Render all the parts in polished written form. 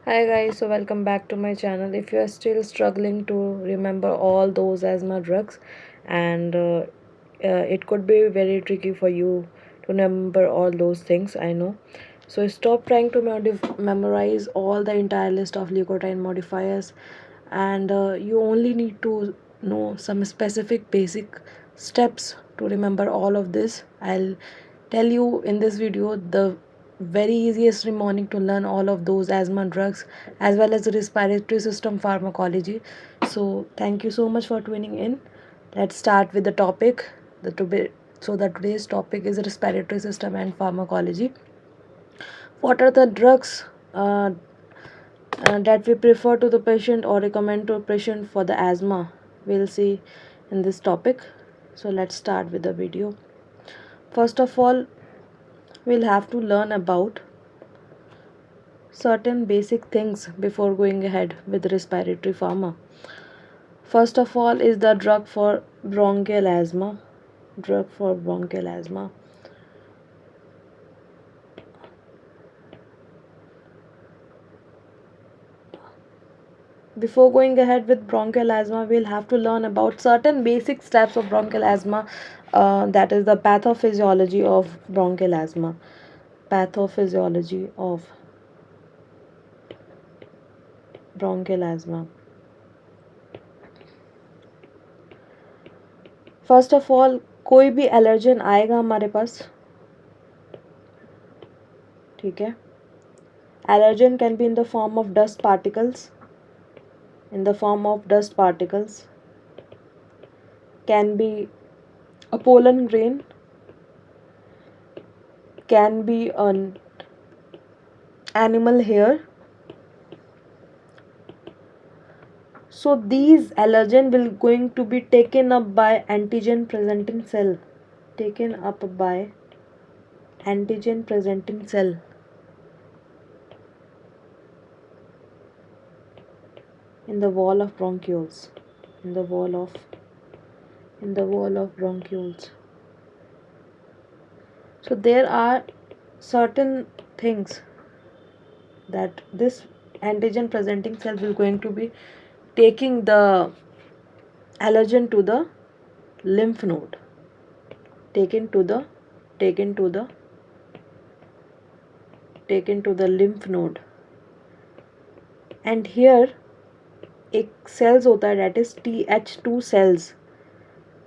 Hi guys, so welcome back to my channel. If you are still struggling to remember all those asthma drugs and it could be very tricky for you to remember all those things, I know. So stop trying to memorize all the entire list of leukotriene modifiers, and you only need to know some specific basic steps to remember all of this. I'll tell you in this video the very easiest mnemonic to learn all of those asthma drugs as well as the respiratory system pharmacology. So thank you so much for tuning in. Let's start with the topic. Today's topic is respiratory system and pharmacology. What are the drugs that we prefer to the patient or recommend to a patient for the asthma? We'll see in this topic. So let's start with the video. First of all, we'll have to learn about certain basic things before going ahead with respiratory pharma. First of all is the drug for bronchial asthma. Drug for bronchial asthma. Before going ahead with bronchial asthma, we'll have to learn about certain basic steps of bronchial asthma. That is the pathophysiology of bronchial asthma. Pathophysiology of bronchial asthma. First of all कोई भी allergen आएगा हमारे पास, ठीक है. Allergen can be in the form of dust particles. In the form of dust particles can be a pollen grain, can be an animal hair. So these allergen will going to be taken up by antigen presenting cell. Taken up by antigen presenting cell in the wall of bronchioles. In the wall of bronchioles. So there are certain things that this antigen presenting cell will going to be taking the allergen to the lymph node, taken to the lymph node, and here एक cells होता है that is Th2 cells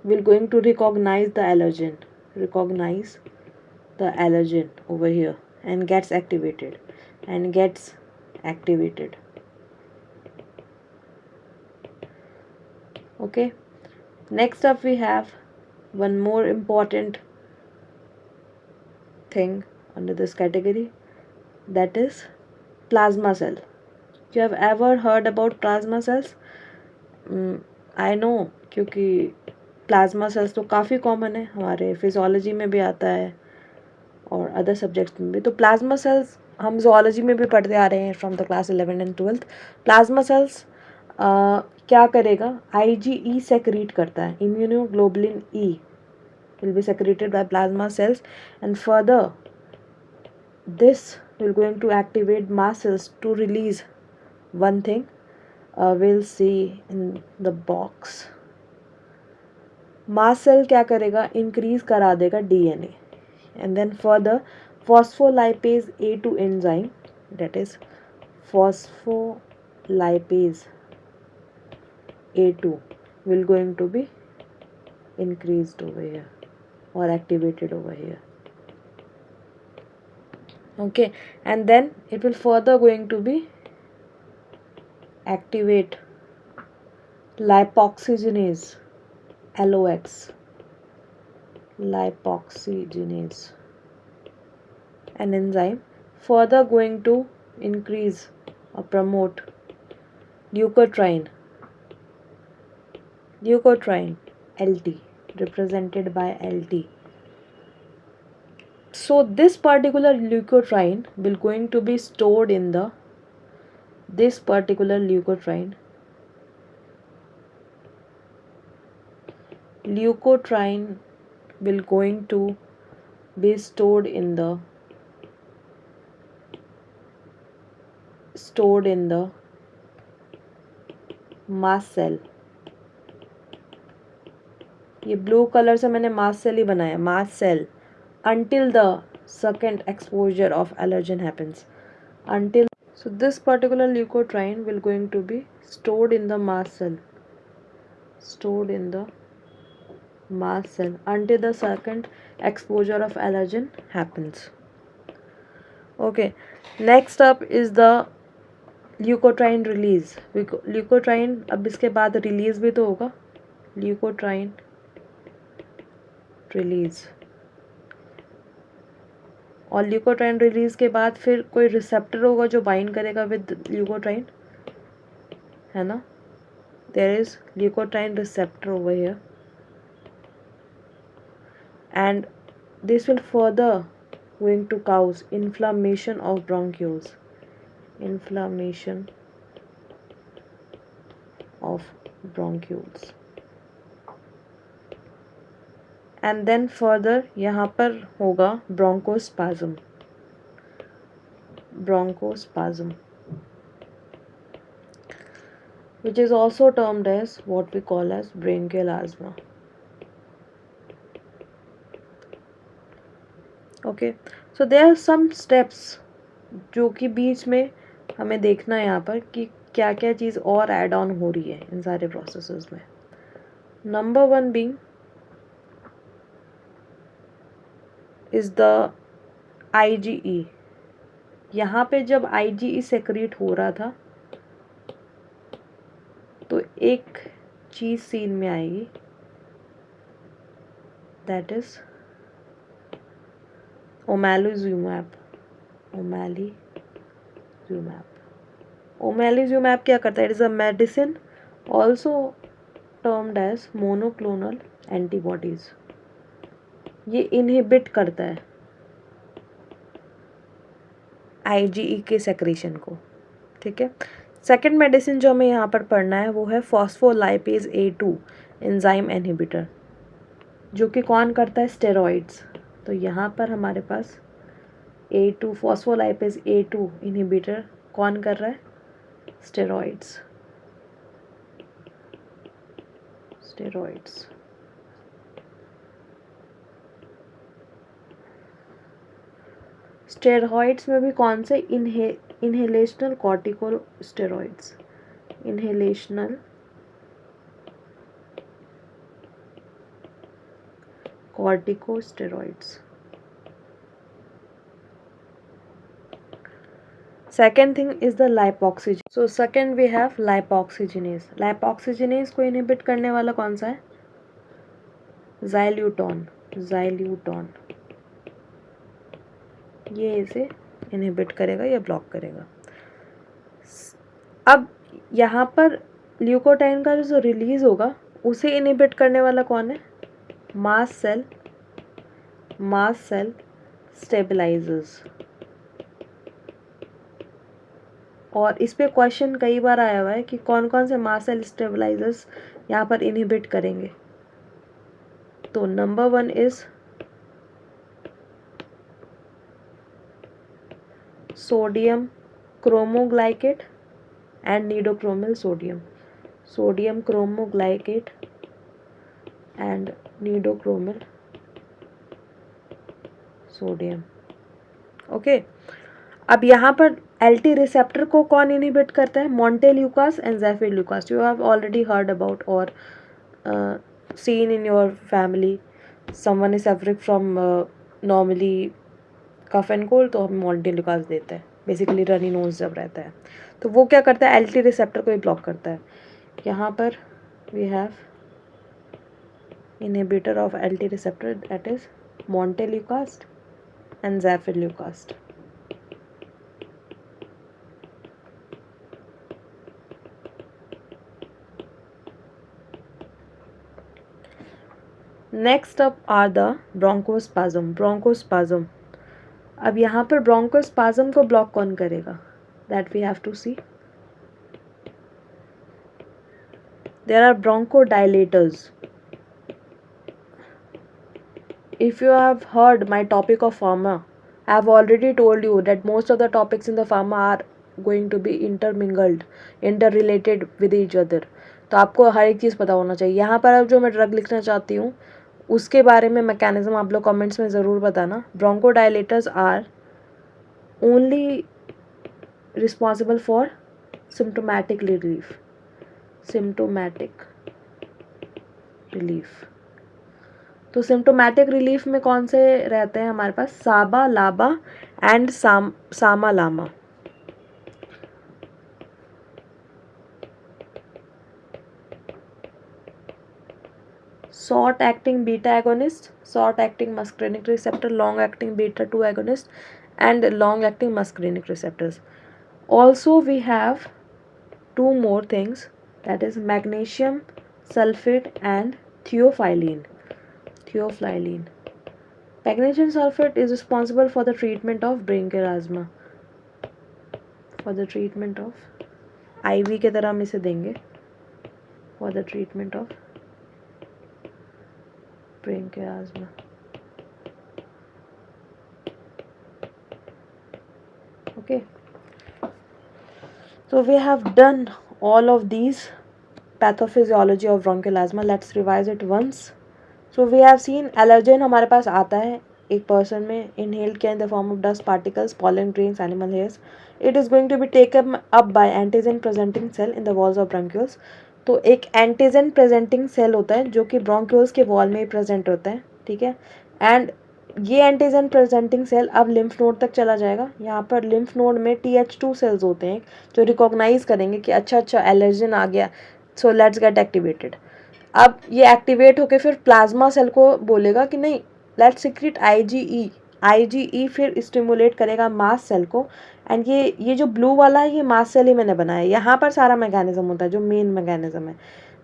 will going to recognize the allergen over here and gets activated okay. Next up we have one more important thing under this category, that is plasma cell. You have ever heard about plasma cells? I know, क्योंकि plasma cells तो काफ़ी common है, हमारे physiology में भी आता है और अदर सब्जेक्ट्स में भी. तो प्लाज्मा सेल्स हम जोलॉजी में भी पढ़ते आ रहे हैं from the class 11 and 12. Plasma cells क्या करेगा, IgE सेक्रीट करता है, immunoglobulin E will be secreted by plasma cells, and further this will going to activate mast cells to release one thing we'll see in the box. Mast cell क्या करेगा, increase करा देगा DNA, and then further phospholipase A2 enzyme, that is phospholipase A2 will going to be increased over here or activated over here, okay. And then it will further going to be activate lipoxygenase, LOX, lipoxygenase, an enzyme, further going to increase or promote leukotriene LT, represented by LT. So this particular leukotriene will going to be stored in the leukotriene will going to be stored in the stored in the mast cell. ये blue colour से मैंने mast cell ही बनाया, mast cell, until the second exposure of allergen happens. Until so this particular leukotriene will going to be stored in the mast cell, stored in the mast cell until the second exposure of allergen happens. Okay, next up is the leukotriene release. Leukotriene अब इसके बाद release भी तो होगा, leukotriene release, और leukotriene release के बाद फिर कोई रिसेप्टर होगा जो बाइंड करेगा विद ल्यूकोट्राइन, है ना. There is leukotriene receptor over here and this will further going to cause inflammation of bronchioles, inflammation of bronchioles. And then further यहाँ पर होगा bronchospasm, bronchospasm which is also termed as what we call as bronchial asthma. Okay, so there are some steps जो कि बीच में हमें देखना है यहाँ पर कि क्या क्या चीज़ और ऐड ऑन हो रही है इन सारे प्रोसेसेस में. Number 1 being is the IgE. यहाँ पे जब IgE सेक्रेट हो रहा था तो एक चीज़ सीन में आएगी, दैट इज ओमैलिजुमैब. ओमैलिजुमैब क्या करता है? It is a medicine also termed as monoclonal antibodies. ये इनहिबिट करता है IgE के सेक्रेशन को. ठीक है. सेकेंड मेडिसिन जो हमें यहाँ पर पढ़ना है वो है फॉस्फोलाइपेज A2 एंजाइम इनहिबिटर, जो कि कौन करता है? स्टेरॉइड्स. तो यहाँ पर हमारे पास A2 फॉस्फोलाइपेज A2 इनहिबिटर कौन कर रहा है? स्टेरॉइड्स. स्टेरॉइड्स. स्टेरॉइड्स में भी कौन से? Inhalational cortico steroids. Inhalational corticosteroids. Second thing is the lipoxygenase. So second we have lipoxygenase. Lipoxygenase को inhibit करने वाला कौन सा है? Xylutone. Xylutone ये इसे inhibit करेगा या block करेगा. अब यहाँ पर ल्यूकोटाइन का जो रिलीज होगा उसे इनहिबिट करने वाला कौन है? Mast cell. Mast cell stabilisers. और इस पे क्वेश्चन कई बार आया हुआ है कि कौन कौन से मास्ट सेल स्टेबलाइजर्स यहाँ पर इनहिबिट करेंगे. तो number 1 is sodium cromoglycate and nedocromil sodium. Sodium cromoglycate and nedocromil sodium. Okay. अब यहाँ पर LT रिसेप्टर को कौन इनहिबिट करता है? Montelukast and zafirlukast. You have already heard about और seen in your family someone is suffering from normally cough and cold, तो हम मोंटेल्यूकास देते हैं. बेसिकली रनी नोज जब रहता है तो वो क्या करता है? LT रिसेप्टर को ही ब्लॉक करता है. यहाँ पर we have inhibitor of LT receptor, that is montelukast and zafirlukast. Next up are the bronchospasm. Bronchospasm. अब यहाँ पर bronchospasm को ब्लॉक कौन करेगा? That we have to see. There are bronchodilators. If you have heard my topic of pharma, I have already told you that most of the topics in the pharma are going to be intermingled, inter related with each other. तो आपको हर एक चीज़ पता होना चाहिए। यहाँ पर अब जो मैं ड्रग लिखना चाहती हूँ उसके बारे में मैकेनिज्म आप लोग कमेंट्स में ज़रूर बताना। Bronchodilators are only responsible for symptomatic relief, symptomatic relief. तो सिम्टोमेटिक रिलीफ में कौन से रहते हैं हमारे पास? साबा, LABA and SAMA LAMA. Short acting beta agonist, short acting muscarinic receptor, long acting beta 2 agonist and long acting muscarinic receptors. Also we have two more things, that is magnesium sulfate and theophylline. Theophylline. Magnesium sulfate is responsible for the treatment of bronchial asthma. For the treatment of IV के तरह हम इसे देंगे, for the treatment of bronchial asthma. Okay. So we have done all of these pathophysiology of bronchial asthma. Let's revise it once. So we have seen allergen हमारे पास आता है एक person में, inhaled किया in the form of dust particles, pollen grains, animal hairs. It is going to be taken up by antigen presenting cell in the walls of bronchioles. तो एक antigen presenting cell होता है जो कि bronchioles के wall में ही present होता है, ठीक है। एंड ये एंटीजन प्रेजेंटिंग सेल अब लिम्फ नोड तक चला जाएगा। यहाँ पर लिम्फ नोड में TH2 सेल्स होते हैं जो रिकॉग्नाइज करेंगे कि अच्छा एलर्जन आ गया, सो लेट्स गेट एक्टिवेटेड। अब ये एक्टिवेट होके फिर प्लाज्मा सेल को बोलेगा कि नहीं, लेट्स सिक्रीट IgE फिर स्टिमुलेट करेगा मास्ट सेल को। एंड ये जो ब्लू वाला है ये मास्ट सेल ही मैंने बनाया है। यहाँ पर सारा मैकेनिज्म होता है जो मेन मैकेनिज्म है।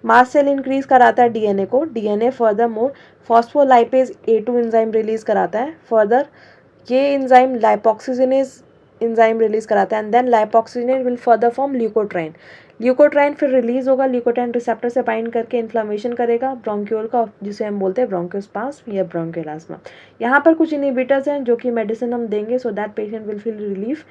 मास्ट सेल इंक्रीज कराता है डीएनए को, DNA further more phospholipase A2 enzyme release कराता है। फर्दर ये एंजाइम लाइपोक्सिजेनेज एंजाइम रिलीज कराता है and then lipoxygenase will further form leukotriene. Leukotriene फिर रिलीज होगा, ल्यूकोट्राइन रिसेप्टर से बाइंड करके इन्फ्लामेशन करेगा ब्रोंक्यूल का, जिसे हम बोलते हैं ब्रोंकोस्पाज्म या ब्रोंकियल अस्थमा। यहाँ पर कुछ इनहिबिटर्स हैं जो कि मेडिसिन हम देंगे so that patient will feel relief.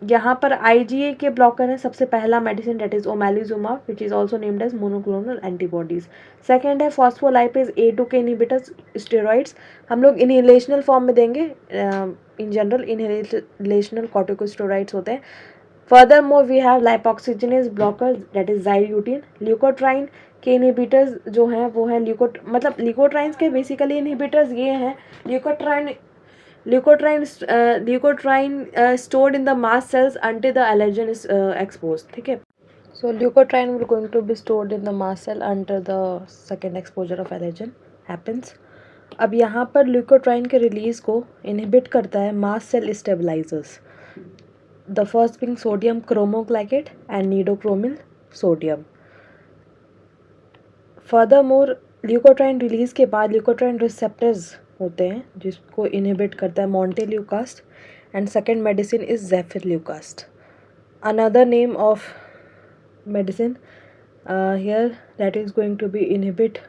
यहाँ पर IgA के ब्लॉकर है सबसे पहला medicine, that is omalizumab which is also named as monoclonal antibodies. Second है फॉस्फोलाइपेज A2 के इनहिबिटर्स स्टेरॉइड्स, हम लोग इनहेलेशनल फॉर्म में देंगे। इन जनरल इनहेलेशनल कॉर्टिकोस्टेरॉइड्स होते हैं। Furthermore, we have lipoxygenase blockers, that is xylutine. Leukotriene के inhibitors जो हैं वो हैं मतलब ल्यूकोट्राइन्स के बेसिकली इनहिबिटर्स ये हैं। Leukotriene stored in the mast cells until the allergen is exposed, ठीक है। So leukotriene will going to be stored in the mast cell until the second exposure of allergen happens. अब यहाँ पर leukotriene के release को inhibit करता है mast cell stabilisers, the first being sodium chromoglycate and nidochromyl sodium. Furthermore, leukotriene release के बाद leukotriene receptors होते हैं जिसको इनहिबिट करता है montelukast and second medicine is zafirlukast. Another name of medicine here that is going to be inhibit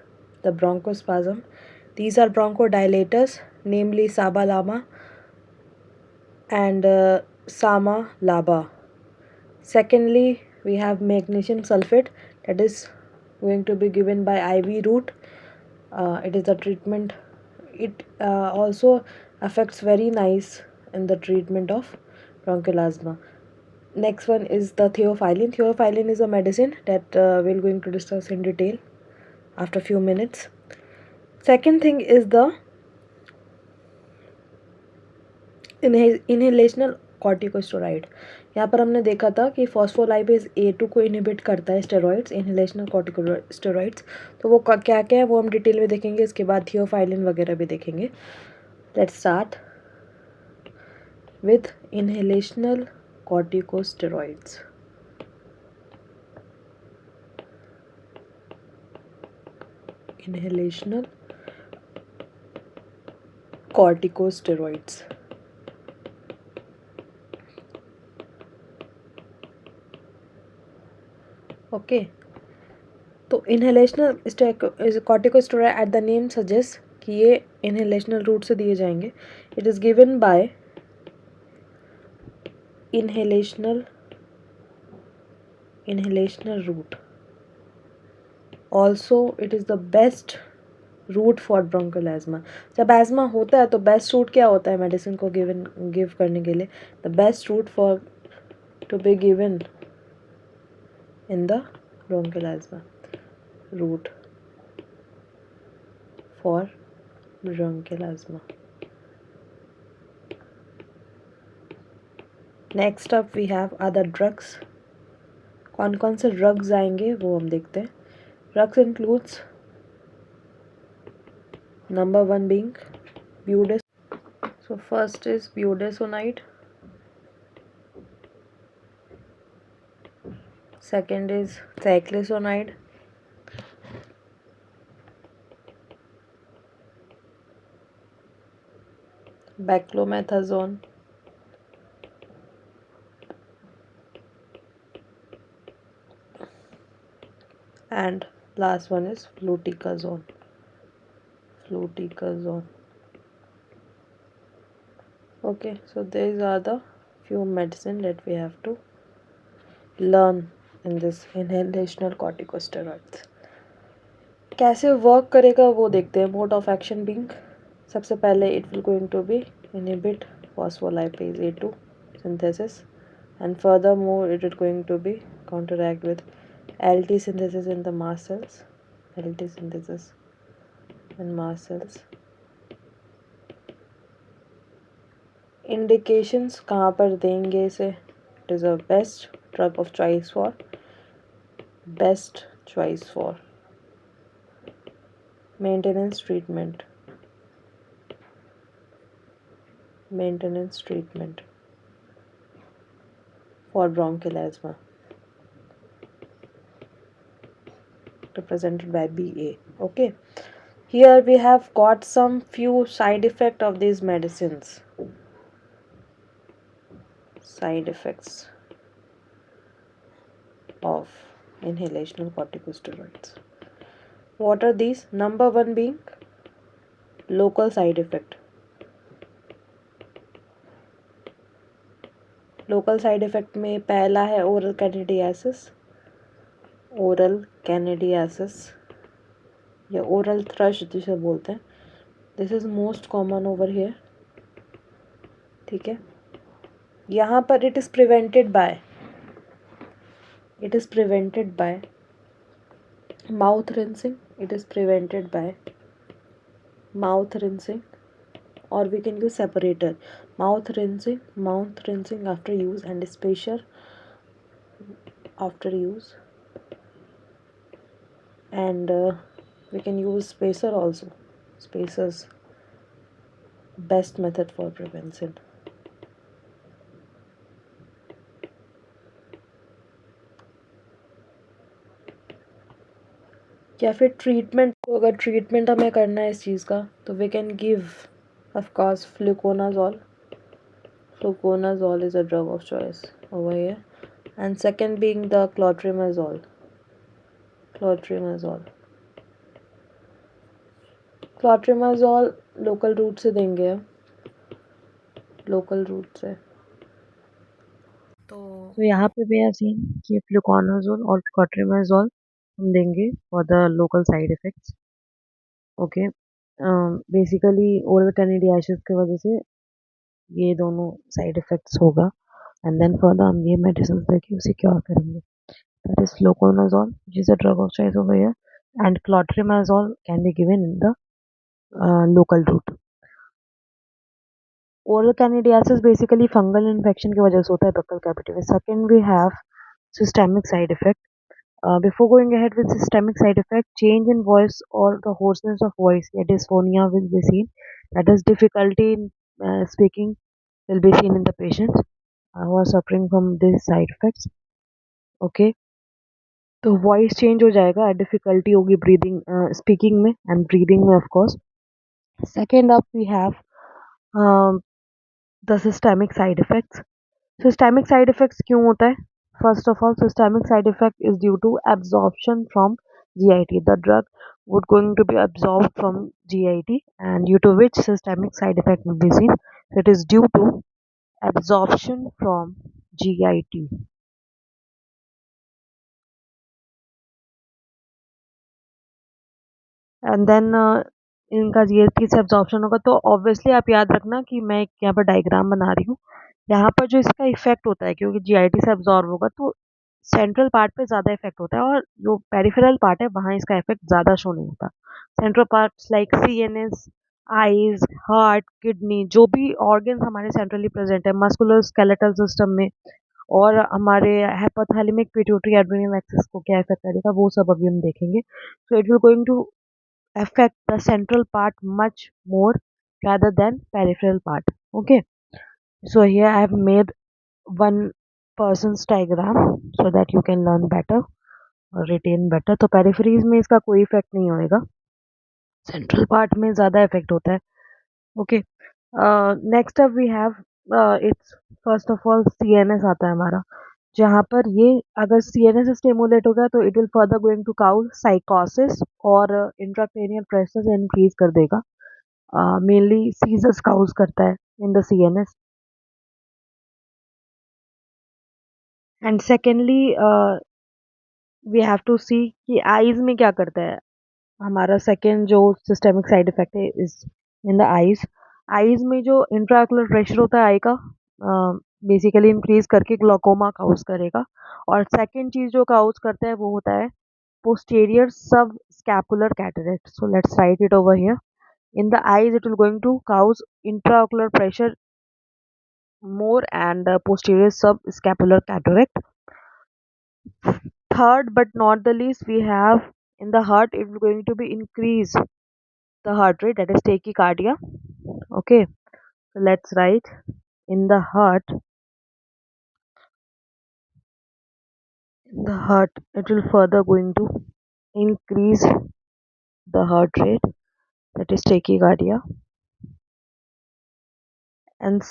the bronchospasm. These are bronchodilators, namely sabalama and sama laba. Secondly, we have magnesium sulfate that is going to be given by IV route. It is the treatment. It also affects very nice in the treatment of bronchial asthma. Next one is the theophylline. Theophylline is a medicine that we're going to discuss in detail after few minutes. Second thing is the inhalational corticosteroid. यहाँ पर हमने देखा था कि phospholipase A2 को inhibit करता है steroids, inhalational corticosteroids. तो वो क्या क्या है वो हम डिटेल में देखेंगे, इसके बाद थियोफाइलिन वगैरह भी देखेंगे। Let's start with inhalational corticosteroids. Inhalational corticosteroids. Okay, तो inhalational corticosteroid at the name suggest कि ये इनहेलेशनल रूट से दिए जाएंगे। It is given by inhalational route. Also, it is the best route for bronchial asthma. जब asthma होता है तो बेस्ट रूट क्या होता है मेडिसिन को गिव करने के लिए? The best route for to be given in the bronchial asthma. Route for bronchial asthma. Next up we have other drugs. कौन कौन से ड्रग्स आएंगे वो हम देखते हैं. Drugs includes number 1 being budesonide. So first is budesonide, second is cyclisonide, beclomethasone, and last one is fluticasone. Okay, so these are the few medicine that we have to learn in this inhalational corticosteroids. कैसे work करेगा वो देखते हैं. Mode of action being, सबसे पहले it will going to be inhibit phospholipase A2 synthesis, and furthermore it is going to be counteract with LT synthesis in the mast cells. LT synthesis in mast cells. Indications कहाँ पर देंगे इसे? It is a best drug of choice for maintenance treatment for bronchial asthma, represented by BA. Okay, here we have got some few side effects of these medicines. Side effects of inhalational corticosteroids. What are these? Number 1 being local side effect. Local side effect में पहला है oral कैनेडियासिस या oral thrush जिसे बोलते हैं. This is most common over here. ठीक है, यहाँ पर it is prevented by mouth rinsing. Or we can use separator. Mouth rinsing after use, and spacer after use, and we can use spacer also. Spacers, best method for prevention. या फिर treatment, अगर treatment हमें करना है इस चीज़ का तो we can give of course fluconazole. Fluconazole is a drug of choice over here. And second being the clotrimazole. Clotrimazole local route से देंगे हम, तो यहाँ पे भी सीन कि फ्लूकोनाजोल और clotrimazole हम देंगे for the local side effects. Okay, basically oral candidiasis की वजह से ये दोनों साइड इफेक्ट्स होगा, एंड देन फर्दर हम ये मेडिसिन देके उसे क्योर करेंगे. That is fluconazole which is a drug of choice over here, and clotrimazole can be given in the local route. Oral candidiasis basically fungal infection की वजह से होता है बक्कल कैविटी में. Second we have systemic side effect. Before going ahead with systemic side effect, change in voice or the hoarseness of voice, yeah, dysphonia will be seen. That is difficulty in speaking will be seen in the patients who are suffering from these side effects. Okay, तो voice change हो जाएगा, difficulty होगी breathing, speaking में and breathing में of course. Second up we have the systemic side effects. Systemic side effects क्यों होता है? First of all, systemic side effect is due to absorption from GIT. The drug would going to be absorbed from GIT, and due to which systemic side effect will be seen. So it is due to absorption from GIT. And then इनका GIT से absorption होगा, तो obviously आप याद रखना कि मैं एक यहाँ पर डायग्राम बना रही हूँ। यहाँ पर जो इसका इफेक्ट होता है, क्योंकि GIT से एब्जॉर्ब होगा तो सेंट्रल पार्ट पे ज़्यादा इफेक्ट होता है, और जो पेरिफेरल पार्ट है वहाँ इसका इफेक्ट ज़्यादा शो नहीं होता। Central parts like CNS, eyes, heart, kidney, जो भी ऑर्गन्स हमारे सेंट्रली प्रेजेंट है मस्कुलर स्केलेटल सिस्टम में, और हमारे हाइपोथैलेमिक पिट्यूटरी एड्रेनल एक्सिस को क्या इफेक्ट करेगा वो सब अभी हम देखेंगे। So it will going to affect the central part much more rather than peripheral part. Okay, so here I have made one person's diagram so that you can learn better और retain better. तो peripheries में इसका कोई effect नहीं होएगा, central part में ज़्यादा effect होता है. Okay, next up we have its first of all CNS आता है हमारा, जहाँ पर ये अगर CNS स्टिमुलेट होगा तो it will further going to cause साइकोसिस और इंट्राक्रेनियल प्रेशर इंक्रीज कर देगा. मेनली सीजर्स काउज करता है in the CNS. And secondly we have to see कि आईज में क्या करता है. हमारा सेकेंड जो सिस्टेमिक साइड इफेक्ट है is in the eyes. Eyes में जो इंट्राओकुलर प्रेशर होता है आई का, बेसिकली इंक्रीज करके ग्लोकोमा काउज करेगा. और सेकेंड चीज जो काउज करता है वो होता है posterior subscapular cataract. So let's write it over here. In the eyes, it will going to cause intraocular pressure more and posterior subscapular cataract. Third but not the least, we have in the heart, it will going to be increase the heart rate, that is tachycardia. Okay, so let's write in the heart it will further going to increase the heart rate, that is tachycardia. And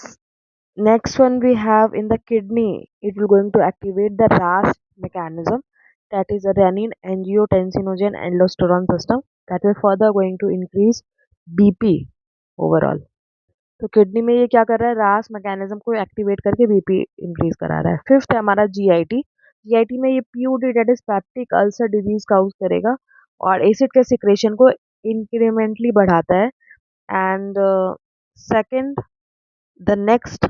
next one we have in the kidney, it will going to activate the RAS mechanism, that is a renin angiotensinogen aldosterone system, that will further going to increase BP overall. तो kidney में ये क्या कर रहा है, रास mechanism को activate करके बीपी इंक्रीज करा रहा है. फिफ्थ है हमारा GIT. GIT में ये PUD, that is peptic ulcer disease cause करेगा और एसिड के सिक्रेशन को इंक्रीमेंटली बढ़ाता है. And second, the next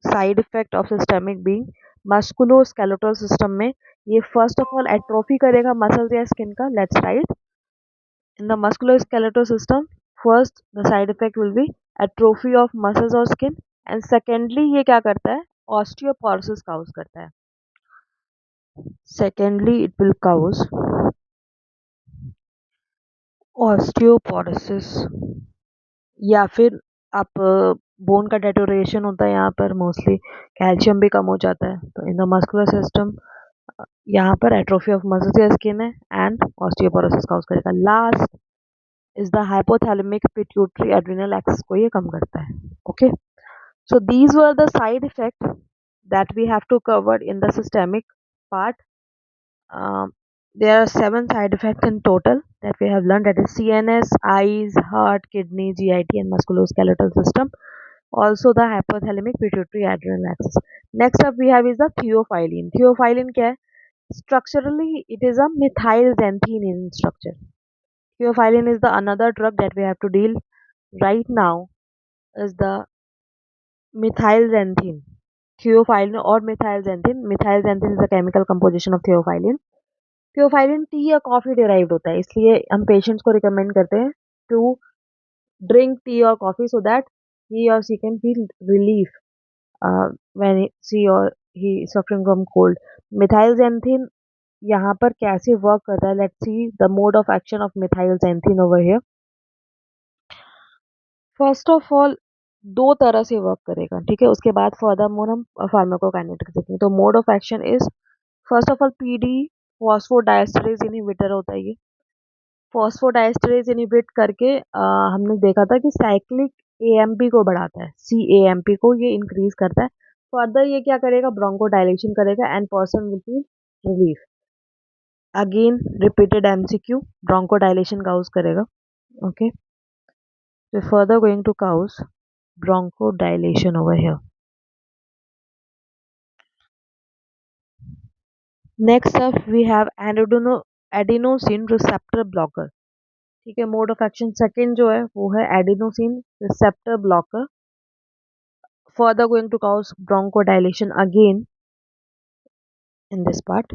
side effect of systemic being musculoskeletal system में ये फर्स्ट ऑफ ऑल एट्रोफी करेगा मसल्स या स्किन का. Let's write in the musculoskeletal system, first the side effect will be atrophy of muscles or skin, and secondly ये क्या करता है, osteoporosis cause करता है. Secondly it will cause osteoporosis, या फिर आप बोन का डेटोरेशन होता है यहाँ पर, मोस्टली कैल्शियम भी कम हो जाता है. तो इन द मस्कुलर सिस्टम यहाँ पर एट्रोफी ऑफ मसल्स या स्किन है एंड ऑस्टियोपोरोसिस काउज करेगा. Last is the hypothalamic pituitary adrenal axis को ये कम करता है. Okay, so these were the side effects that we have to cover in the systemic part. There are 7 side effects in total that we have learned, that is CNS, eyes, heart, kidney, GIT and musculoskeletal system, also the hypothalamic pituitary adrenal axis. Next up we have is the theophylline. Theophylline क्या है, structurally it is a methyl xanthine in structure. Theophylline is the another drug that we have to deal right now, is the methyl xanthine. Theophylline or methyl xanthine. Methyl xanthine is the chemical composition of theophylline. Theophylline T या coffee derived होता है, इसलिए हम patients को recommend करते हैं to drink tea और coffee so that he or she can feel relief when she or he suffering from cold. Methyl xanthine यहाँ पर कैसे वर्क करता है, let's see the mode of action of methyl xanthine over here. First of all दो तरह से work करेगा, ठीक है. उसके बाद फर्दर मोर हम फार्माकोकाइनेटिक्स देखेंगे. तो mode of action is first of all PD phosphodiesterase inhibitor होता है ये. फॉस्फोडाइस्टरेज इनहिबिट करके हमने देखा था कि साइक्लिक AMP को बढ़ाता है, CAMP को ये इंक्रीज करता है. फर्दर ये क्या करेगा, ब्रोंको डायलेशन करेगा and person will feel relief. Again repeated MCQ, bronchodilation cause करेगा. Okay, so further going to cause bronchodilation over here. Next up we have adenosine receptor blocker. ठीक है, mode of action second जो है वो है adenosine receptor blocker, further going to cause bronchodilation again in this part,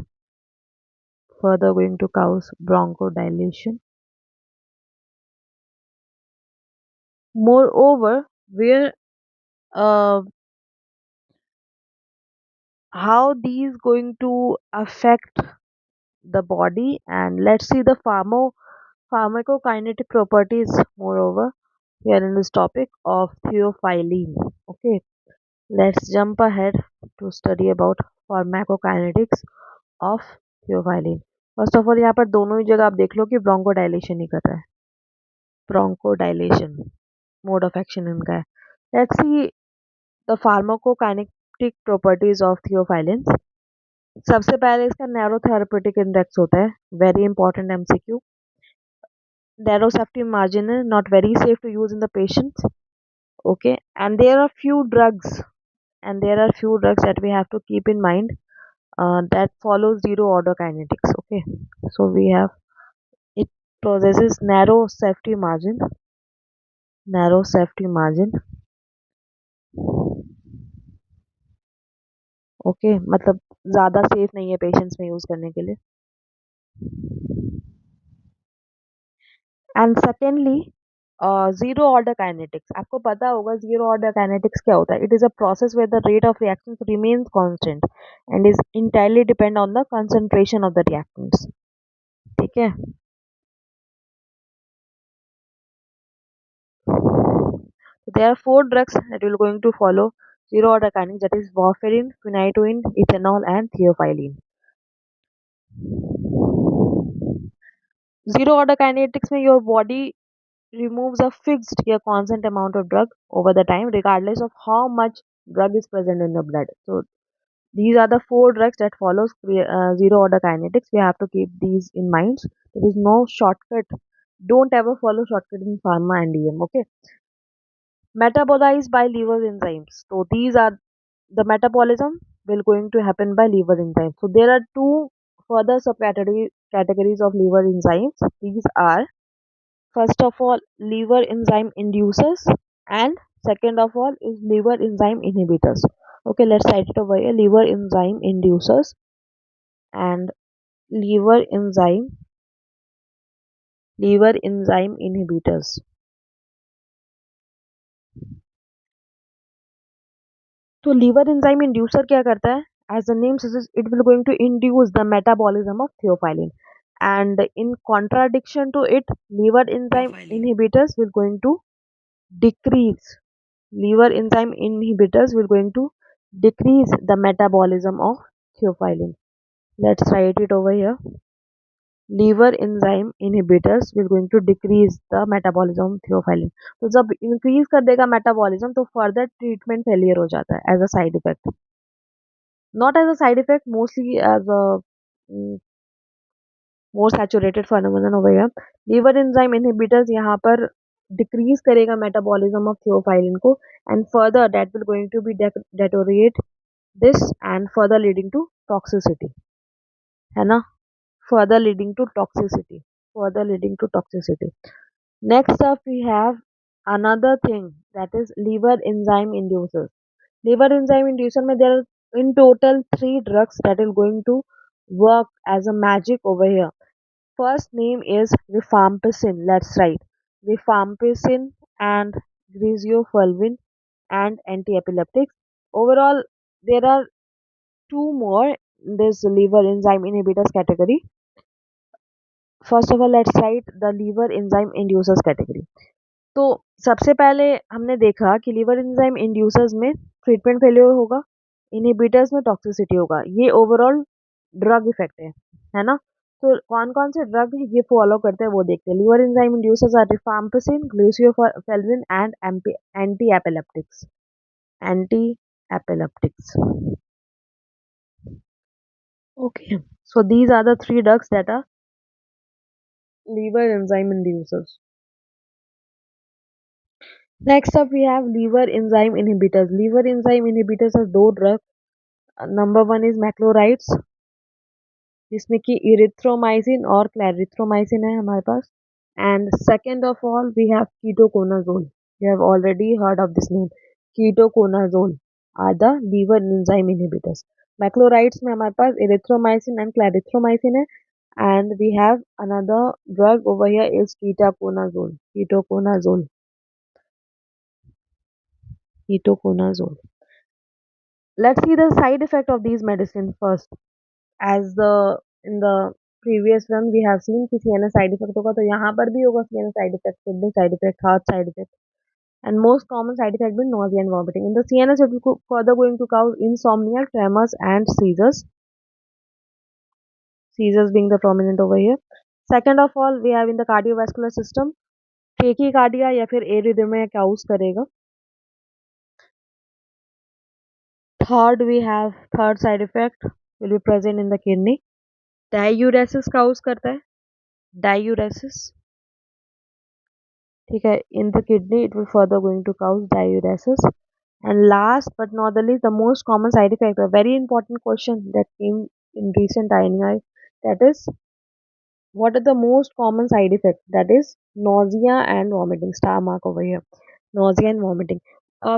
further going to cause bronchodilation. Moreover, where uh, how these going to affect the body, and let's see the pharmacokinetic properties moreover here in this topic of theophylline. Okay, let's jump ahead to study about pharmacokinetics of theophylline. First of all यहाँ पर दोनों ही जगह आप देख लो कि ब्रोंकोडाइलेशन ही कर रहा है, ब्रोंकोडाइलेशन मोड ऑफ एक्शन इनका है। Let's see the pharmacokinetic properties of theophylline. सबसे पहले इसका नैरो थेरेपेटिक इंडेक्स होता है, very important MCQ. Narrow safety margin है, not very safe to use in the patients. Okay, and there are few drugs that we have to keep in mind that follow zero order kinetics. Okay, so we have, it possesses narrow safety margin. Okay, मतलब ज़्यादा safe नहीं है patients में use करने के लिए। And secondly zero order kinetics. आपको पता होगा जीरो ऑर्डर काइनेटिक्स क्या होता है। It is a process where the rate of reaction remains constant and is entirely depend on the concentration of the reactants. ठीक है, there are four drugs that we're going to follow zero order kinetics, that is warfarin, phenytoin, ethanol, and theophylline. Zero order kinetics में your body removes a fixed या constant amount of drug over the time regardless of how much drug is present in the blood. So these are the four drugs that follows zero order kinetics. We have to keep these in mind. There is no shortcut. Don't ever follow shortcut in pharma and DM. Okay. Metabolized by liver enzymes. So these are the metabolism will going to happen by liver enzymes. So there are two further categories of liver enzymes. These are, first of all, liver enzyme inducers, and second of all is liver enzyme inhibitors. Okay, let's write it over here. Liver enzyme inducers and liver enzyme inhibitors. तो liver enzyme inducer क्या करता है? As the name suggests, it will going to induce the metabolism of theophylline, and in contradiction to it, liver enzyme inhibitors will going to decrease liver enzyme inhibitors will going to decrease the metabolism of theophylline. Let's write it over here. Liver enzyme inhibitors will going to decrease the metabolism of theophylline. तो जब increase कर देगा metabolism तो further treatment failure हो जाता है as a side effect. Not as a side effect, mostly as a more saturated phenomenon over here. Liver enzyme inhibitors यहाँ पर decrease करेगा metabolism of theophylline को, and further that will going to be deteriorate this and further leading to toxicity, है ना, further leading to toxicity. Next up we have another thing, that is liver enzyme inducers. Liver enzyme inducer में there are in total 3 drugs that are going to work as a magic over here. First name is rifampicin. Let's write rifampicin and griseofulvin and anti-epileptics. Overall, there are two more in this liver enzyme inhibitors category. First of all, let's write the liver enzyme inducers category. तो सबसे पहले हमने देखा कि liver enzyme inducers में treatment failure होगा, inhibitors में toxicity होगा। ये ओवरऑल ड्रग इफेक्ट है ना। तो कौन कौन से ड्रग ये फॉलो करते हैं वो देखते हैं। Liver enzyme inducers are rifampicin, griseofulvin and anti epileptics. Anti epileptics. Okay, so these are the 3 drugs that are liver enzyme inducers. Next up, we have liver enzyme inhibitors. Liver enzyme inhibitors are two drugs. Number one is macrolides. जिसमें कि erythromycin और clarithromycin है हमारे पास. And second of all we have ketoconazole. You have already heard of this name. Ketoconazole are the liver enzyme inhibitors. Macrolides में हमारे पास erythromycin and clarithromycin है. And we have another drug over here is ketoconazole. Ketoconazole. Let's see the side effect of these medicines first. As the in the previous one we have seen कि CNS side effect होगा, तो यहाँ पर भी होगा CNS side effect, kidney side effect, heart side effect, and most common side effect being nausea and vomiting. In the CNS, it will further going to cause insomnia, tremors, and seizures. Seizures being the prominent over here. Second of all, we have in the cardiovascular system, tachycardia या फिर arrhythmia cause करेगा. Third we have third side effect will be present in the kidney. Diuresis cause करता है. Diuresis, ठीक है, in the kidney it will further going to cause diuresis. And last but not the least the most common side effect, a very important question that came in recent INI, that is what are the most common side effects, that is nausea and vomiting. Star mark over here, nausea and vomiting.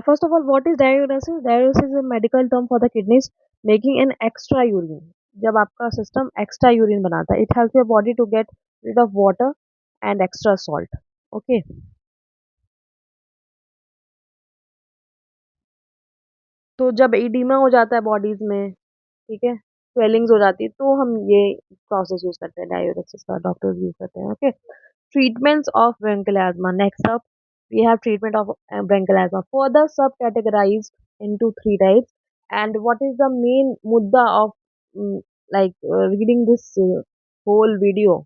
First of all, what is diuresis? Diuresis is a medical term for the kidneys making an extra urine. जब आपका system extra urine बनाता है, it helps your body to get rid of water and extra salt. Okay. तो जब oedema हो जाता है bodies में, ठीक है, स्वेलिंग्स हो जाती है, तो हम ये प्रोसेस यूज करते हैं, डायूरेसिस का डॉक्टर्स यूज करते हैं. Okay. Treatments of bronchial asthma. Next up, we have treatment of bronchial asthma. Further subcategorized into three types. And what is the main mudda of reading this whole video?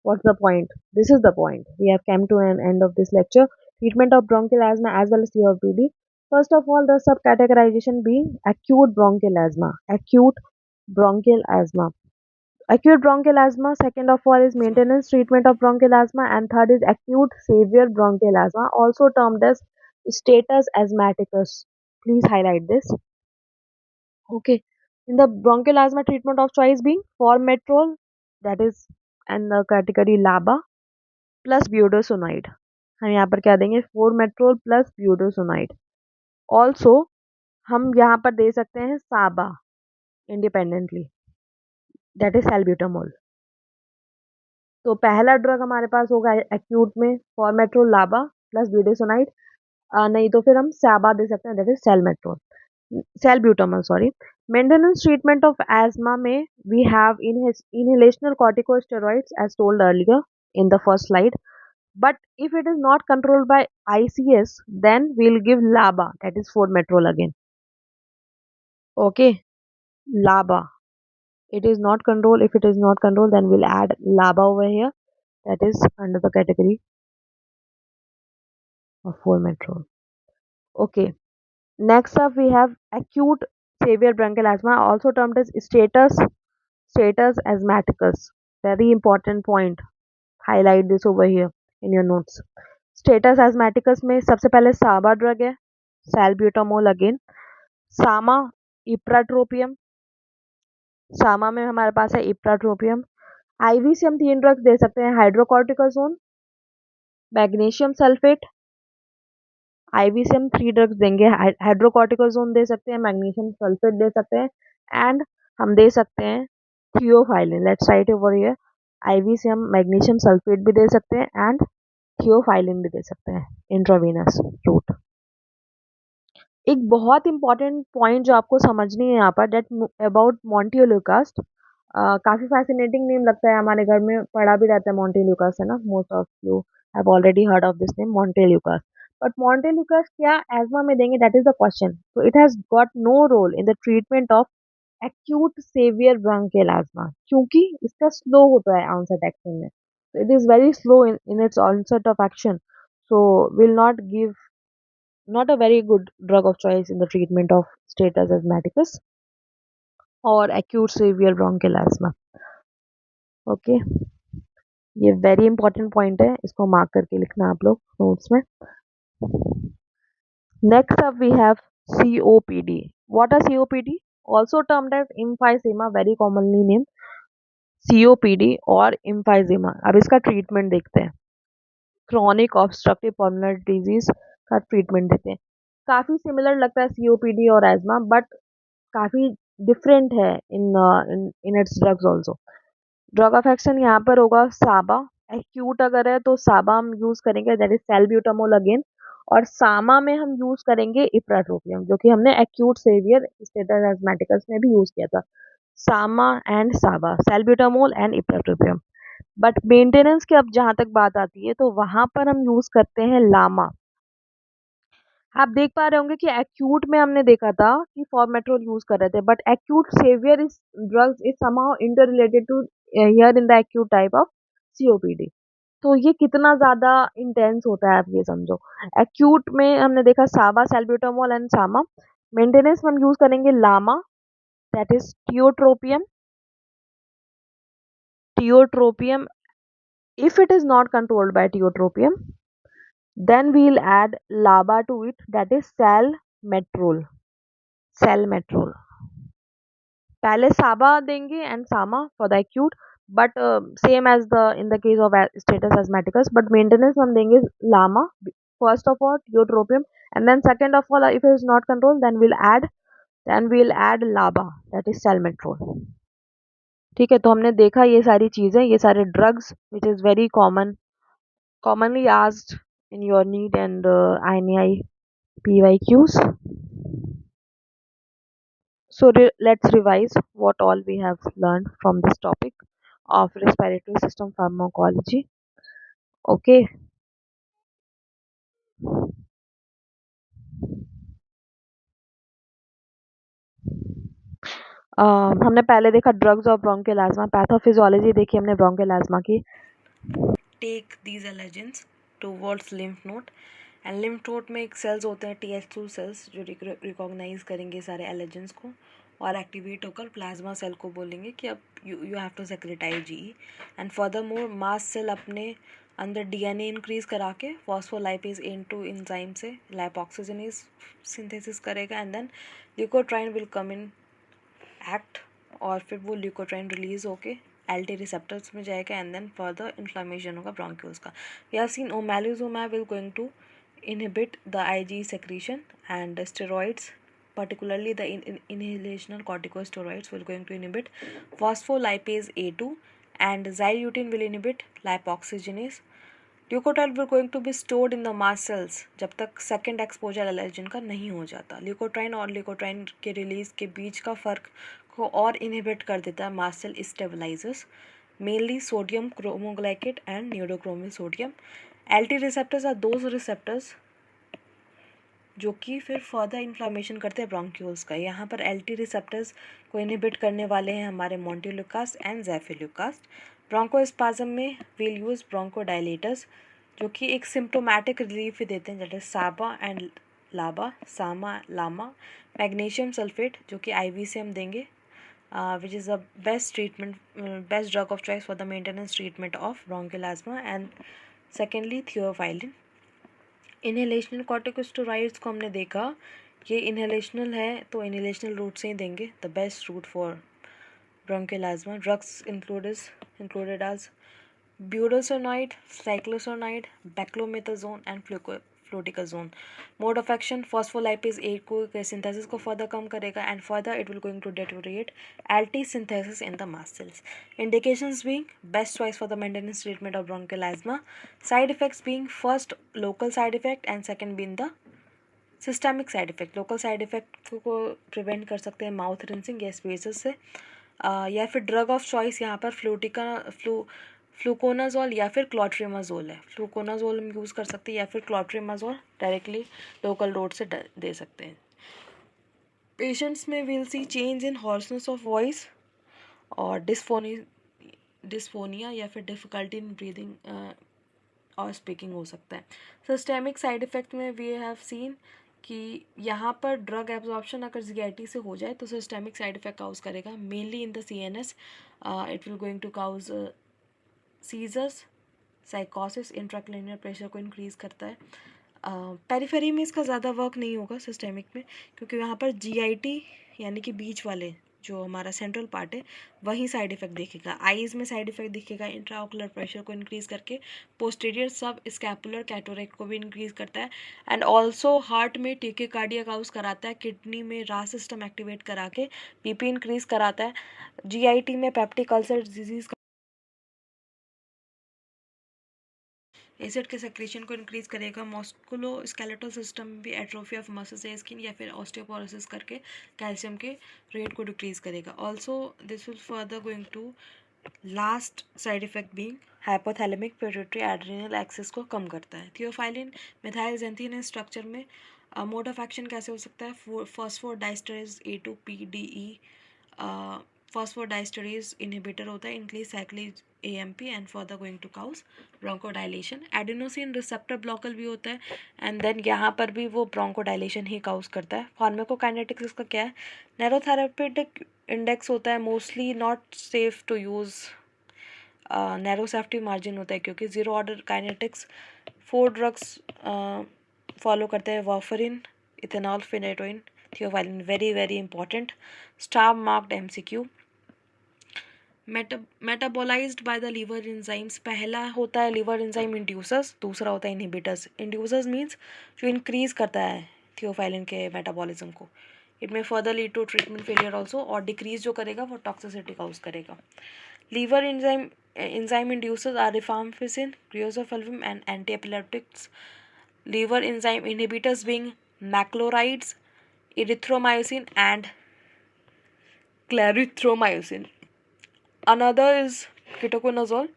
What's the point? This is the point. We have come to an end of this lecture. Treatment of bronchial asthma as well as COPD. First of all, the subcategorization being acute bronchial asthma. Acute bronchial asthma. Acute bronchial asthma, second of all, is maintenance treatment of bronchial asthma, and third is acute severe bronchial asthma, also termed as status asthmaticus. Please highlight this. Okay. In the bronchial asthma, treatment of choice being formoterol, that is, and the category LABA plus budesonide. हम यहाँ पर क्या देंगे, formoterol plus budesonide. Also, हम यहाँ पर दे सकते हैं साबा independently, that is salbutamol. तो पहला ड्रग हमारे पास होगा एक्यूट में फॉर्मेट्रोल लाबा प्लस ब्यूडेसोनाइड. नहीं तो फिर हम सैबा दे सकते हैं, that is salmeterol, salbutamol sorry. Maintenance treatment of asthma में we have inhalational corticosteroids as told earlier in the first slide. But if it is not controlled by ICS, then we'll give LABA, that is formoterol again. Okay, LABA. It is not controlled. If it is not controlled, then we'll add LABA over here. That is under the category of formoterol. Okay. Next up, we have acute severe bronchial asthma, also termed as status asthmaticus. Very important point. Highlight this over here in your notes. Status asthmaticus में सबसे पहले साबा drug है, salbutamol again. सामा ipratropium, सामा में हमारे पास है ipratropium. Ivy से हम तीन ड्रग्स दे सकते हैं, हाइड्रोकॉर्टिकोजोन, मैग्नीशियम सल्फेट. आईवी से हम थ्री ड्रग्स देंगे, हाइड्रोकॉर्टिकोजोन दे सकते हैं, मैग्नीशियम सल्फेट दे सकते हैं, एंड हम दे सकते हैं theophylline. Let's write over here. IV से हम मैग्नीशियम सल्फेट भी दे सकते हैं एंड थियोफाइलिन भी दे सकते हैं इंट्रावेनस रूट. एक बहुत इंपॉर्टेंट पॉइंट जो आपको समझनी है यहाँ पर, डेट अबाउट मॉन्टिल्यूकास्ट. काफ़ी फैसिनेटिंग नेम लगता है, हमारे घर में पढ़ा भी रहता है मॉन्टिल्यूकास्ट, है ना. Most of you have already heard of this name montelukast. But montelukast क्या एस्मा में देंगे, that is the question. So it has got no role in the treatment of acute severe bronchial asthma, क्योंकि इसका slow होता है onset action में. It is very slow in its onset of action, so will not a very good drug of choice in the treatment of status asthmaticus or acute severe bronchial asthma. Okay, ये very important point है, इसको mark करके लिखना आप लोग notes में. Next up we have COPD. What are COPD? Also termed as emphysema, very commonly named. COPD और एम्फाइजेमा। अब इसका ट्रीटमेंट देखते हैं। क्रॉनिक ऑब्स्ट्रक्टिव पल्मोनरी डिजीज का ट्रीटमेंट देते हैं। काफ़ी सिमिलर लगता है COPD और एज़मा, बट काफ़ी डिफरेंट है in its drugs also. Drug of action यहाँ पर होगा साबा। एक्यूट अगर है तो साबा हम यूज़ करेंगे, दैट इज सैल्ब्यूटामोल अगेन। और सामा में हम यूज़ करेंगे इप्राट्रोपियम, जो कि हमने एक्यूट सेवियर स्टेटस एस्मेटिकस में भी यूज़ किया था। सामा एंड साबा, सैल्ब्यूटामोल एंड इप्राट्रोपियम। बट मेंटेनेंस की अब जहाँ तक बात आती है तो वहाँ पर हम यूज़ करते हैं लामा। आप देख पा रहे होंगे कि एक्यूट में हमने देखा था कि फॉर्मेट्रोल यूज कर रहे थे, बट एक्यूट सेवियर इस drugs is somehow inter related to here in the acute type of COPD। तो ये कितना ज्यादा इंटेंस होता है आप ये समझो। एक्यूट में हमने देखा साबा, सैल्ब्यूटामोल एंड सामा। मेंटेनेंस में हम यूज करेंगे LAMA, that is tiotropium. Tiotropium, if it is not controlled by tiotropium, then we'll add LABA to it, that is salmeterol। salmeterol, पहले साबा देंगे and SAMA for the acute, but same as the in the case of status asthmaticus, but maintenance हम देंगे LAMA first of all, tiotropium, and then second of all if it is not control then we'll add LABA, that is salmeterol. ठीक है, तो हमने देखा ये सारी चीजें, ये सारे drugs which is very commonly asked in your NEET and INI PYQs. So let's revise what all we have learned from this topic of respiratory system pharmacology. Okay. हमने पहले देखा ड्रग्स और ब्रोंकियल एस्मा। पैथोफिजियोलॉजी देखी हमने bronchial asthma की। Take these allergens towards lymph node, and lymph node में एक sales होते हैं TH2 सेल्स जो रिकॉग्नाइज करेंगे सारे एलेजेंस को और एक्टिवेट होकर प्लाज्मा सेल को बोलेंगे कि अब you have to secrete IgE। And further more mast cell अपने अंदर DNA इंक्रीज करा के फॉस्फोलाइपेज N2 एंजाइम से लाइपोक्सिजनेज सिंथेसिस करेगा, and then leukotriene will come in act, और फिर वो ल्यूकोट्राइन रिलीज होके LT रिसेप्टर्स में जाएगा, एंड देन फर्दर इन्फ्लामेशन होगा ब्रोंक्यूल्स का। We have seen omalizumab will going to inhibit the IgE secretion, and steroids, particularly the inhalational corticosteroids, will going to inhibit phospholipase A2, and xylutine will inhibit lipoxygenase। Leukotriene will going to be stored in the mast cells जब तक second exposure allergen का नहीं हो जाता। Leukotriene और leukotriene के release के बीच का फर्क को और इनहिबिट कर देता है mast cell stabilizers, mainly sodium cromoglycate and nedocromil sodium. LT receptors are those receptors जो कि फिर फर्दर इन्फ्लामेशन करते हैं ब्रोंक्यूल्स का। यहाँ पर LT रिसेप्टर्स को इनहिबिट करने वाले हैं हमारे मोंटेल्यूकास्ट एंड ज़ेफिल्यूकास्ट। ब्रोंकोस्पाज्म में वील यूज़ ब्रोंकोडाइलेटर्स जो कि एक सिम्प्टोमेटिक रिलीफ ही देते हैं, जैसे साबा एंड लाबा, सामा लामा। मैग्नीशियम सल्फेट जो कि IV से हम देंगे, which is the best treatment, best drug of choice for the maintenance treatment of bronchial asthma। and secondly theophylline. Inhalational corticosteroids को हमने देखा, ये इनहेलेशनल है तो इनहेलेशनल रूट से ही देंगे, the best route for bronchial asthma. Drugs included as budesonide, ciclesonide, beclomethasone and fluticasone. Mode of action phospholipase A को सिंथेसिस को फर्दर कम करेगा, and further it will going to deteriorate LT synthesis in the mast cells। Indications being best choice for the maintenance treatment of bronchial asthma। Side effects being first local side effect and second being the systemic side effect. Local side effect को prevent कर सकते हैं mouth rinsing या spaces से, या फिर drug of choice यहाँ पर फ्लूकोनाजोल या फिर क्लोट्रिमाजोल है। फ्लूकोनाजोल हम यूज़ कर सकते हैं या फिर क्लोट्रिमाजोल डायरेक्टली लोकल रोड से दे सकते हैं। पेशेंट्स में will see change in hoarseness of voice और डिस्फोनिया या फिर डिफ़िकल्टी इन ब्रीदिंग और स्पीकिंग हो सकता है। सिस्टेमिक साइड इफ़ेक्ट में वी हैव सीन कि यहाँ पर ड्रग एब्जॉर्प्शन अगर ZIT से हो जाए तो सिस्टेमिक साइड इफेक्ट काउज करेगा, mainly in the CNS। It will going to cause seizures, साइकोसिस, इंट्राक्रैनियल प्रेशर को इंक्रीज़ करता है। पेरिफेरी में इसका ज़्यादा वर्क नहीं होगा सिस्टेमिक में, क्योंकि यहाँ पर GIT यानी कि बीच वाले जो हमारा सेंट्रल पार्ट है वहीं साइड इफेक्ट दिखेगा। आईज में साइड इफेक्ट दिखेगा इंट्राओकुलर प्रेशर को इंक्रीज करके, पोस्टीरियर सब स्कैपुलर कैटोरेक्ट को भी इंक्रीज करता है, एंड ऑल्सो हार्ट में टेकिकार्डिया काउज कराता है, किडनी में रास सिस्टम एक्टिवेट करा के बीपी इंक्रीज कराता है, जीआईटी में पेप्टिक अल्सर डिजीज एसिड के सेक्रेशन को इंक्रीज करेगा, मस्कुलो स्केलेटल सिस्टम में भी एट्रोफी ऑफ मसल्स या स्किन या फिर ऑस्टियोपोरोसिस करके कैल्शियम के रेट को डिक्रीज करेगा। Also this will further going to last side effect being hypothalamic pituitary adrenal axis को कम करता है। थियोफाइलिन मिथाइल जेंथिन स्ट्रक्चर में मोड ऑफ एक्शन कैसे हो सकता है, फॉस्फोडाइस्टरेज A2PDE फॉस्फोडाइस्टरेज इनहिबिटर होता है, increase cyclic AMP and further going to cause bronchodilation. Adenosine receptor blocker भी होता है एंड देन यहाँ पर भी वो ब्रोंकोडाइलेशन ही काउज करता है। फार्माकोकाइनेटिक्स इसका क्या है, नैरोथेरेपेटिक इंडेक्स होता है, mostly not safe to use, narrow safety margin होता है क्योंकि zero order kinetics. 4 drugs follow करते हैं, warfarin, ethanol, phenytoin, theophylline, very very important star marked MCQ। Metabolized by the liver enzymes, पहला होता है लीवर इंजाइम इंड्यूसर्स, दूसरा होता है इनहिबिटर्स। इंड्यूसर्स मीन्स जो इंक्रीज करता है थियोफाइलिन के मेटाबॉलिज्म को। इट में further lead to treatment failure also, और डिक्रीज जो करेगा वो टॉक्सिसिटी काउज करेगा। Liver enzyme inducers are rifampicin, criosophalvim, and antiepileptics. Liver enzyme inhibitors being macrolides, erythromycin, and clarithromycin. Another is ketoconazole.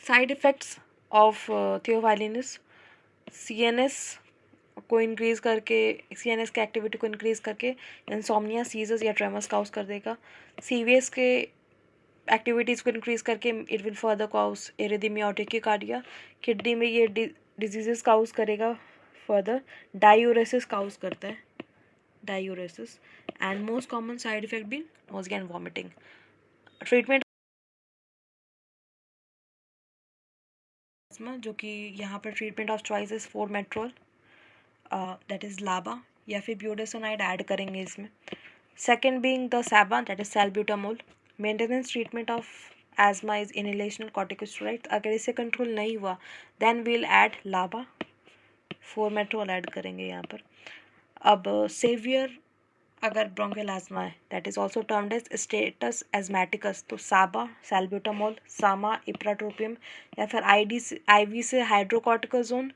Side effects of theophylline is CNS को increase करके, CNS के activity को increase करके insomnia, seizures या tremors cause कर देगा। CVS के activities को इंक्रीज करके it will further cause arrhythmia और टेकिकार्डिया। किडनी में ये डिजीजेस काउज करेगा, फर्दर डायूरेसिस काउज करता है, diuresis. And most common side effect भी नोजिया एंड वॉमिटिंग। ट्रीटमेंट जो कि यहाँ पर treatment of choice is formoterol, that is LABA, या फिर ब्यूडेसोनाइड ऐड करेंगे इसमें। Second being the SABA, that is salbutamol. Maintenance treatment of asthma is inhalational corticosteroid. अगर इससे कंट्रोल नहीं हुआ देन वील ऐड लाबा, फोरमेट्रोल ऐड करेंगे यहाँ पर। अब सेवियर अगर ब्रोंकियल एजमा है, that is also termed as status asthmaticus, तो साबा, सैल्ब्यूटामोल, सामा, इप्राट्रोपियम, या फिर IV से हाइड्रोकॉर्टिकोजोन,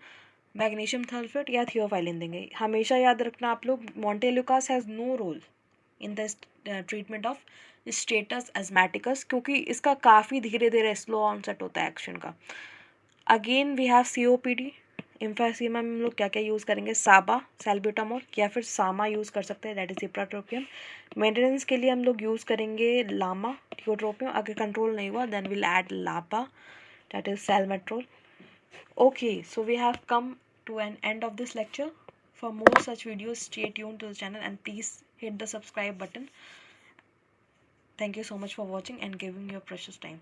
मैग्नीशियम सल्फेट या थियोफाइलिन देंगे। हमेशा याद रखना आप लोग, montelukast has no role in the treatment of status asthmaticus, क्योंकि इसका काफ़ी धीरे धीरे स्लो ऑनसेट होता है एक्शन का। अगेन वी हैव COPD, इम्फेसीमा में हम लोग क्या क्या यूज़ करेंगे, साबा, सैल्ब्यूटामोल, या फिर सामा यूज़ कर सकते हैं, दैट इज इप्राट्रोपियम। मेंटेनेंस के लिए हम लोग यूज़ करेंगे लामा, टियोट्रोपियम। अगर कंट्रोल नहीं हुआ then will add LABA, that is salmeterol. Okay, so we have come to an end of this lecture. For more such videos, stay tuned to the channel and please hit the subscribe button. Thank you so much for watching and giving your precious time.